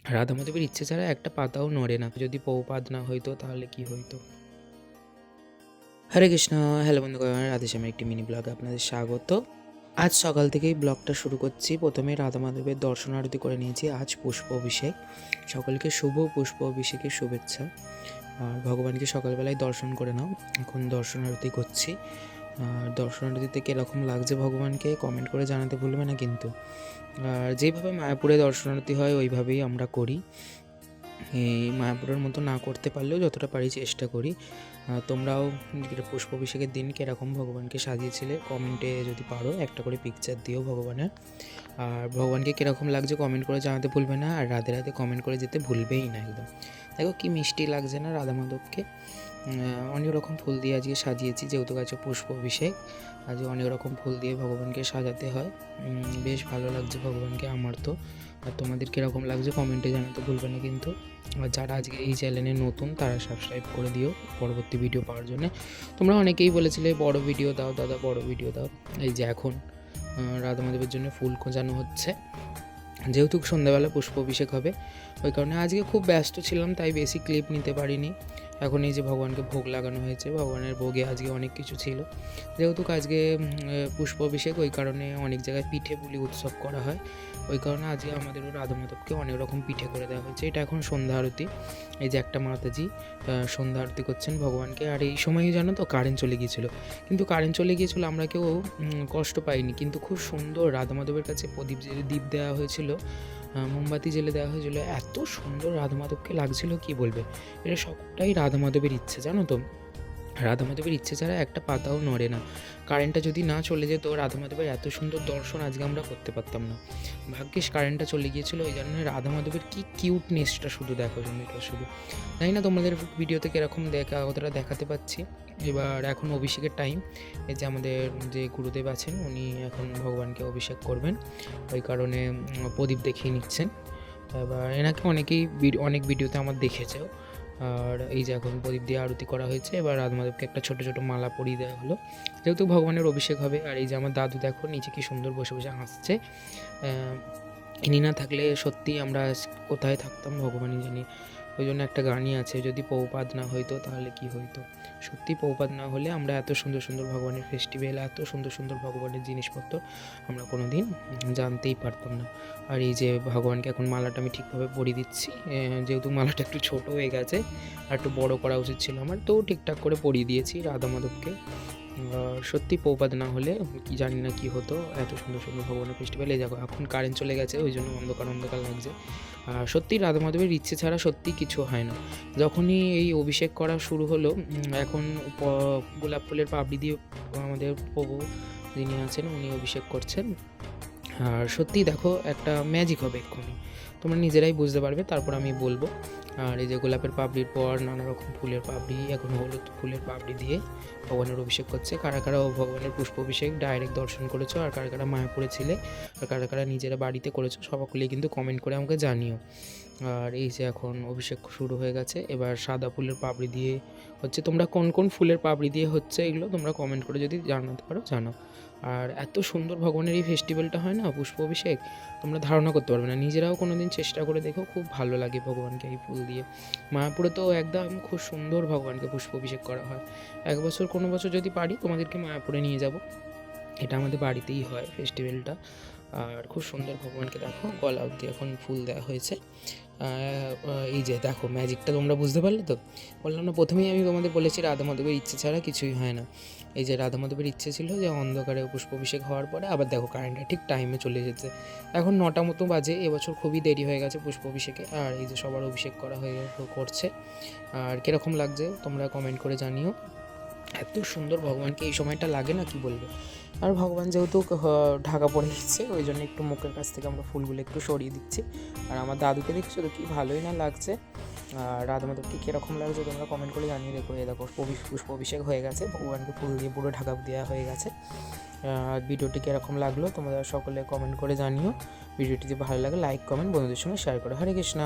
রাধা মাধবের ইচ্ছে ছাড়া একটা পাতাও নড়ে না। যদি পৌপাদ না হইতো তাহলে কি হইতো? হরে কৃষ্ণ। হ্যালো বন্ধুগণ, রাধেশ্যামের একটি মিনি ব্লগে আপনাদের স্বাগত। আজ সকাল থেকেই ব্লগটা শুরু করছি। প্রথমে রাধা মাধবের দর্শন আরতি করে নিয়েছি। আজ পুষ্প অভিষেক। সকলকে শুভ পুষ্প অভিষেকের শুভেচ্ছা। আর ভগবানকে সকালবেলায় দর্শন করে নাও। এখন দর্শন আরতি করছি। আর দর্শন আরতিতে কীরকম লাগছে ভগবানকে কমেন্ট করে জানাতে ভুলবে না কিন্তু। আর যেভাবে মায়াপুরে দর্শন আরতি হয় ওইভাবেই আমরা করি। এই মায়াপুরের মতো না করতে পারলেও যতটা পারি চেষ্টা করি। তোমরাও পুষ্প অভিষেকের দিন কীরকম ভগবানকে সাজিয়েছিলে কমেন্টে যদি পারো একটা করে পিকচার দিও ভগবানের। আর ভগবানকে কীরকম লাগছে কমেন্ট করে জানাতে ভুলবে না। আর রাধে রাধে কমেন্ট করে যেতে ভুলবেই না একদম। দেখো কি মিষ্টি লাগছে না রাধা মাধবকে। অনেক রকম ফুল দিয়ে আজকে সাজিয়েছি, যেহেতু গাছে পুষ্প অভিষেক। আজকে অনেক রকম ফুল দিয়ে ভগবানকে সাজাতে হয়। বেশ ভালো লাগছে ভগবানকে আমার তো। আর তোমাদের কীরকম লাগছে কমেন্টে জানাতে ভুলবে না কিন্তু। আর যারা আজকে এই চ্যানেলে নতুন তারা সাবস্ক্রাইব করে দিও পরবর্তী ভিডিও পাওয়ার জন্য। তোমরা অনেকেই বলেছিলে বড় ভিডিও দাও দাদা, বড় ভিডিও দাও। এই যে এখন রাধা মাধবের জন্য ফুল খোঁজানো হচ্ছে, যেহেতু সন্ধ্যাবেলা পুষ্প অভিষেক হবে ওই কারণে আজকে খুব ব্যস্ত ছিলাম, তাই বেশি ক্লিপ নিতে পারিনি। এখন এই যে ভগবানকে ভোগ লাগানো হয়েছে, ভগবানের ভোগে আজকে অনেক কিছু ছিল। যেহেতু আজকে পুষ্প অভিষেক ওই কারণে অনেক জায়গায় পিঠে পুলি উৎসব করা হয়। ওই কারণে আজকে আমাদেরও রাধা মাধবকে অনেক রকম পিঠে করে দেওয়া হয়েছে। এটা এখন সন্ধ্যা আরতি। এই যে একটা মাতাজি সন্ধ্যা আরতি করছেন ভগবানকে। আর এই সময়ই জানো তো কারেন্ট চলে গিয়েছিলো, কিন্তু কারেন্ট চলে গিয়েছিলো আমরা কেউ কষ্ট পাইনি। কিন্তু খুব সুন্দর রাধা মাধবের কাছে প্রদীপ দীপ দেওয়া হয়েছিল, মোমবাতি জেলে দেওয়া হয়েছিল। এত সুন্দর রাধা মাধবকে লাগছিল কি বলবে। এটা সবটাই রাধা মাধবের ইচ্ছে, জানো তো। রাধা মাধবের ইচ্ছে ছাড়া একটা পাতাও নড়ে না। কারেন্টটা যদি না চলে যেত রাধা মাধবের এত সুন্দর দর্শন আজকে আমরা করতে পারতাম না। ভাগ্যিস কারেন্টটা চলে গিয়েছিলো, ওই জন্য রাধা মাধবের কী কিউটনেসটা শুধু দেখো এটা শুধু। জানি না তোমাদের ভিডিওতে কীরকম কতটা দেখাতে পাচ্ছি। এবার এখন অভিষেকের টাইম। এই যে আমাদের যে গুরুদেব আছেন উনি এখন ভগবানকে অভিষেক করবেন, ওই কারণে প্রদীপ দেখিয়ে নিচ্ছেন। এবার এনাকে অনেকেই অনেক ভিডিওতে আমার দেখেছেও। আর এই যে এখন প্রদীপ দিয়ে আরতি করা হয়েছে। এবার রাধা মাধবকে একটা ছোটো ছোটো মালা পরিয়ে দেওয়া হলো, যেহেতু ভগবানের অভিষেক হবে। আর এই যে আমার দাদু দেখো নিচে কি সুন্দর বসে বসে হাসছে। ইনি না থাকলে সত্যিই আমরা কোথায় থাকতাম ভগবানই জানি। ওই জন্য একটা গানই আছে, যদি পৌপাদ না হইতো তাহলে কি হইতো। সত্যি পৌপাদ না হলে আমরা এত সুন্দর সুন্দর ভগবানের ফেস্টিভ্যাল, এত সুন্দর সুন্দর ভগবানের জিনিসপত্র আমরা কোনো দিন জানতেই পারতাম না। আর এই যে ভগবানকে এখন মালাটা আমি ঠিকভাবে পরিয়ে দিচ্ছি, যেহেতু মালাটা একটু ছোটো হয়ে গেছে আর একটু বড়ো করা উচিত ছিল আমার, তো ঠিকঠাক করে পরিয়ে দিয়েছি রাধা মাধবকে। সত্যি পৌপাদ না হলে কি জানি না কি হতো। এত সুন্দর সুন্দর ভগবানের ফেস্টিভ্যাল। এই দেখো এখন কারেন্ট চলে গেছে, ওই জন্য অন্ধকার অন্ধকার লাগছে। সত্যি রাধা মাধবের ইচ্ছে ছাড়া সত্যি কিছু হয় না। যখনই এই অভিষেক করা শুরু হলো, এখন গোলাপ ফুলের পাপড়ি দিয়ে আমাদের প্রভু যিনি আছেন উনি অভিষেক করছেন। আর সত্যি দেখো একটা ম্যাজিক হবে এক্ষুনি, তোমরা নিজেরাই বুঝতে পারবে, তারপর আমি বলবো। আর এই যে গোলাপের পাপড়ির পর নানা রকম ফুলের পাপড়ি, এখন হলুদ ফুলের পাপড়ি দিয়ে ভগবানের অভিষেক করছে। কারা কারা ভগবানের পুষ্প অভিষেক ডাইরেক্ট দর্শন করেছো, আর কারা কারা মায়াপুরে ছিলে, আর কারা কারা নিজেরা বাড়িতে করেছো, সকলেই কিন্তু কমেন্ট করে আমাকে জানিও। আর এই যে এখন অভিষেক শুরু হয়ে গেছে। এবার সাদা ফুলের পাপড়ি দিয়ে হচ্ছে। তোমরা কোন কোন ফুলের পাপড়ি দিয়ে হচ্ছে এগুলো তোমরা কমেন্ট করে যদি জানাতে পারো জানাও। আর এত সুন্দর ভগবানের এই ফেস্টিভ্যালটা হয় না পুষ্প অভিষেক, তোমরা ধারণা করতে পারবে না। নিজেরাও কোনো দিন চেষ্টা করে দেখো, খুব ভালো লাগে ভগবানকে এই ফুল দিয়ে। মায়াপুরে তো একদম খুব সুন্দর ভগবানকে পুষ্প অভিষেক করা হয়। এক বছর কোনো বছর যদি পারি তোমাদেরকে মায়াপুরে নিয়ে যাব। এটা আমাদের বাড়িতেই হয় ফেস্টিভ্যালটা। আর খুব সুন্দর ভগবানকে দেখো গলা অবধি এখন ফুল দেওয়া হয়েছে। এই যে দেখো ম্যাজিকটা তোমরা বুঝতে পারলে তো। বললাম না প্রথমেই আমি তোমাদের বলেছি রাধা মাধবের ইচ্ছে ছাড়া কিছুই হয় না। এই যে রাধা মাধবের ইচ্ছে ছিল যে অন্ধকারে পুষ্প অভিষেক হওয়ার পরে আবার দেখো কারেন্টটা ঠিক টাইমে চলে এসেছে। এখন 9টা মতো বাজে। এবছর খুবই দেরি হয়ে গেছে পুষ্প অভিষেকে। আর এই যে সবার অভিষেক করা করছে। আর কীরকম লাগছে তোমরা কমেন্ট করে জানিও। এত সুন্দর ভগবানকে এই সময়টা লাগে না কি বলবো। আর ভগবান যেহেতু ঢাকা পড়ে গেছে ওই জন্য একটু মুখের কাছ থেকে আমরা ফুলগুলো একটু সরিয়ে দিচ্ছি। আর আমার দাদুকে দেখছো তো কি ভালোই না লাগছে। আর রাধা মাধবকে কীরকম লাগছে তোমরা কমেন্ট করে জানিয়ে দেখো। এই দেখো পুষ্প অভিষেক হয়ে গেছে, ভগবানকে ফুল দিয়ে পুরো ঢাকা দেওয়া হয়ে গেছে। আর ভিডিওটি কীরকম লাগলো তোমরা সকলে কমেন্ট করে জানিও। ভিডিওটি যদি ভালো লাগে লাইক কমেন্ট বন্ধুদের সঙ্গে শেয়ার করো। হরে কৃষ্ণ।